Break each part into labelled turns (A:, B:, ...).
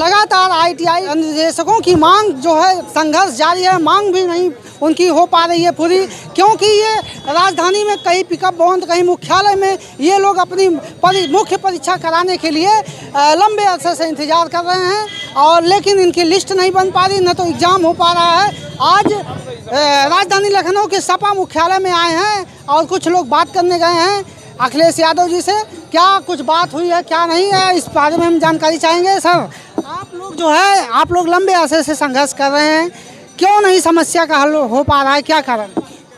A: लगातार ITI अनुदेशकों की मांग जो है, संघर्ष जारी है। मांग भी नहीं उनकी हो पा रही है पूरी, क्योंकि ये राजधानी में कहीं पिकअप बॉन्ड, कहीं मुख्यालय में ये लोग अपनी मुख्य परीक्षा कराने के लिए लंबे अरसे से इंतजार कर रहे हैं, और लेकिन इनकी लिस्ट नहीं बन पा रही, न तो एग्ज़ाम हो पा रहा है। आज राजधानी लखनऊ के सपा मुख्यालय में आए हैं और कुछ लोग बात करने गए हैं अखिलेश यादव जी से। क्या कुछ बात हुई है, क्या नहीं है, इस बारे में हम जानकारी चाहेंगे। सर, आप लोग लंबे अरसे से संघर्ष कर रहे हैं, क्यों नहीं समस्या का हल हो पा रहा है, क्या कारण?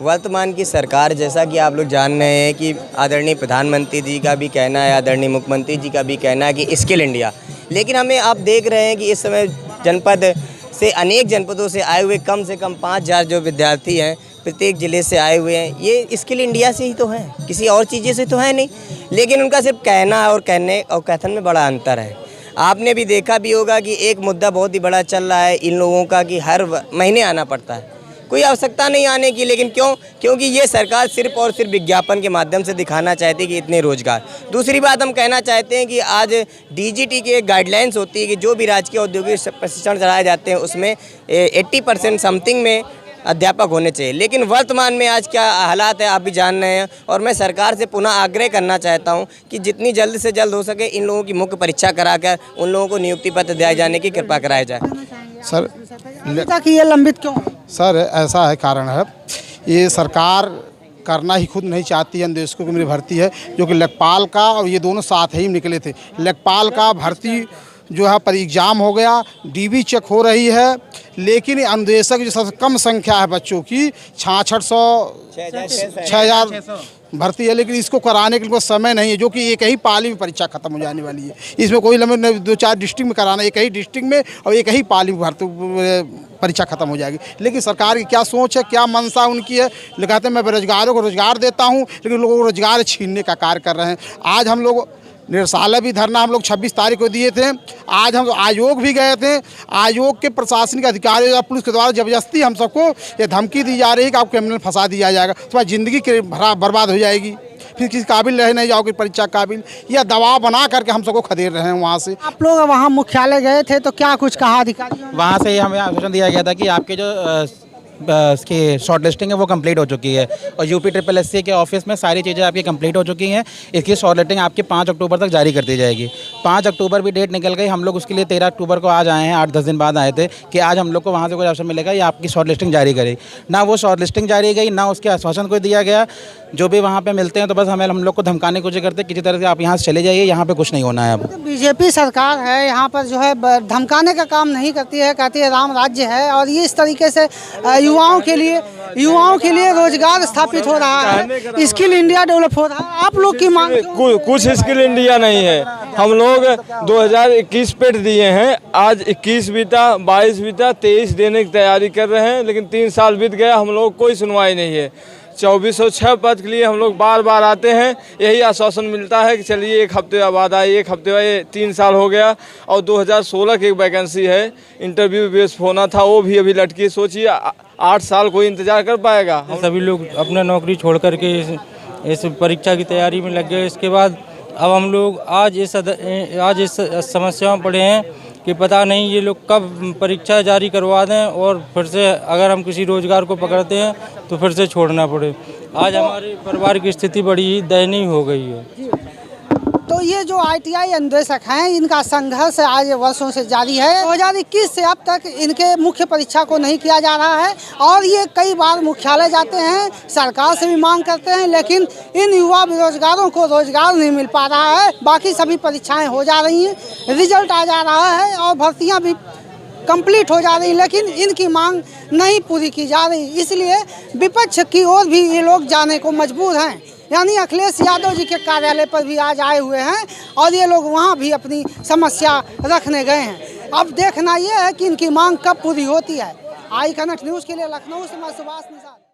B: वर्तमान की सरकार, जैसा कि आप लोग जान रहे हैं कि आदरणीय प्रधानमंत्री जी का भी कहना है, आदरणीय मुख्यमंत्री जी का भी कहना है कि स्किल इंडिया, लेकिन हमें आप देख रहे हैं कि इस समय जनपद से, अनेक जनपदों से आए हुए कम से कम 5000 जो विद्यार्थी हैं, प्रत्येक ज़िले से आए हुए हैं, ये स्किल इंडिया से ही तो है, किसी और चीज़ें से तो है नहीं। लेकिन उनका सिर्फ कहना और कहने और कथन में बड़ा अंतर है। आपने भी देखा भी होगा कि एक मुद्दा बहुत ही बड़ा चल रहा है इन लोगों का कि हर महीने आना पड़ता है, कोई आवश्यकता नहीं आने की, लेकिन क्यों? क्योंकि ये सरकार सिर्फ और सिर्फ विज्ञापन के माध्यम से दिखाना चाहती है कि इतने रोजगार। दूसरी बात हम कहना चाहते हैं कि आज DGT की एक गाइडलाइंस होती है कि जो भी राजकीय औद्योगिक प्रशिक्षण चलाए जाते हैं उसमें 80% समथिंग में अध्यापक होने चाहिए। लेकिन वर्तमान में आज क्या हालात है आप भी जान रहे हैं, और मैं सरकार से पुनः आग्रह करना चाहता हूं कि जितनी जल्द से जल्द हो सके इन लोगों की मुख्य परीक्षा कराकर उन लोगों को नियुक्ति पत्र दिए जाने की कृपा कराया जाए।
C: सर,
A: कि ये लंबित क्यों?
C: सर ऐसा है, कारण है ये सरकार करना ही खुद नहीं चाहती है। अनुदेशकों की मेरी भर्ती है जो कि लेखपाल का, और ये दोनों साथ ही निकले थे। लेखपाल का भर्ती जो है पर एग्ज़ाम हो गया, DB चेक हो रही है, लेकिन अनुदेशक जो सबसे कम संख्या है बच्चों की 6,000 भर्ती है, लेकिन इसको कराने के लिए समय नहीं है, जो कि एक ही पाली में परीक्षा खत्म हो जाने वाली है। इसमें कोई लंबे 2-4 डिस्ट्रिक्ट में कराना, एक ही डिस्ट्रिक्ट में और एक ही पाली में भर्ती परीक्षा खत्म हो जाएगी। लेकिन सरकार की क्या सोच है, क्या मंशा उनकी है? कहते हैं मैं बेरोजगारों को रोजगार देता हूँ, लेकिन लोगों को रोजगार छीनने का कार्य कर रहे हैं। आज हम लोग निरसाला भी धरना हम लोग 26 तारीख को दिए थे। आज हम आयोग भी गए थे। आयोग के प्रशासनिक अधिकारियों या पुलिस के द्वारा जबरदस्ती हम सबको ये धमकी दी जा रही है कि आपको क्रिमिनल फंसा दिया जाएगा, तुम्हारी ज़िंदगी बर्बाद हो जाएगी, फिर किसी काबिल रह नहीं जाओगे परीक्षा काबिल, या दबाव बना करके हम सबको खदेड़ रहे हैं वहाँ से।
A: आप लोग वहाँ मुख्यालय गए थे तो क्या कुछ कहा अधिकारियों ने?
D: वहाँ से हमें आश्वासन दिया गया था कि आपके जो इसकी शॉर्ट लिस्टिंग है वो कंप्लीट हो चुकी है, और UPSSC के ऑफिस में सारी चीज़ें आपकी कंप्लीट हो चुकी हैं। इसकी शॉर्ट लिस्टिंग आपकी 5 अक्टूबर तक जारी कर दी जाएगी। 5 अक्टूबर भी डेट निकल गई, हम लोग उसके लिए 13 अक्टूबर को आज आए हैं, 8-10 दिन बाद आए थे कि आज हम लोग को वहाँ से कोई अवसर मिलेगा या आपकी शॉर्ट लिस्टिंग जारी करेगी। ना वो शॉर्ट लिस्टिंग जारी गई, ना उसके आश्वासन को दिया गया। जो भी वहाँ पे मिलते हैं तो बस हम लोग को धमकाने की कोशिश करते हैं, किसी तरह से आप यहाँ से चले जाइए, यहाँ पे कुछ नहीं होना है। अब
A: BJP सरकार है यहाँ पर जो है धमकाने का काम नहीं करती है, कहती है राम राज्य है, और ये इस तरीके से युवाओं के लिए रोजगार स्थापित हो रहा है, स्किल इंडिया डेवलप हो रहा है। आप लोग की मांग?
E: कुछ स्किल इंडिया नहीं है। हम लोग 2021 पेट दिए हैं, आज 21 बीता, 22 बीता, 23 देने की तैयारी कर रहे हैं, लेकिन 3 साल बीत गया, हम लोग कोई सुनवाई नहीं है। 2406 पद के लिए हम लोग बार बार आते हैं, यही आश्वासन मिलता है कि चलिए 1 हफ्ते बाद आइए, 1 हफ्ते बाद। 3 साल हो गया, और 2016 की एक वैकेंसी है, इंटरव्यू बेस होना था, वो भी अभी लटकी। सोचिए 8 साल कोई इंतजार कर पाएगा?
F: सभी लोग अपना नौकरी छोड़ करके इस परीक्षा की तैयारी में लग गए। इसके बाद अब हम लोग आज इस समस्या में पड़े हैं कि पता नहीं ये लोग कब परीक्षा जारी करवा दें, और फिर से अगर हम किसी रोजगार को पकड़ते हैं तो फिर से छोड़ना पड़े। आज हमारे परिवार की स्थिति बड़ी दयनीय हो गई है।
A: तो ये जो ITI अनुदेशक हैं, इनका संघर्ष आज वर्षों से जारी है। 2021 से अब तक इनके मुख्य परीक्षा को नहीं किया जा रहा है, और ये कई बार मुख्यालय जाते हैं, सरकार से भी मांग करते हैं, लेकिन इन युवा बेरोजगारों को रोजगार नहीं मिल पा रहा है। बाकी सभी परीक्षाएं हो जा रही हैं, रिजल्ट आ जा रहा है और भर्तियाँ भी कंप्लीट हो जा रही, लेकिन इनकी मांग नहीं पूरी की जा रही। इसलिए विपक्ष की ओर भी ये लोग जाने को मजबूर हैं, यानी अखिलेश यादव जी के कार्यालय पर भी आज आए हुए हैं, और ये लोग वहाँ भी अपनी समस्या रखने गए हैं। अब देखना ये है कि इनकी मांग कब पूरी होती है। आई कनेक्ट न्यूज़ के लिए लखनऊ से मैं सुभाष निषाद।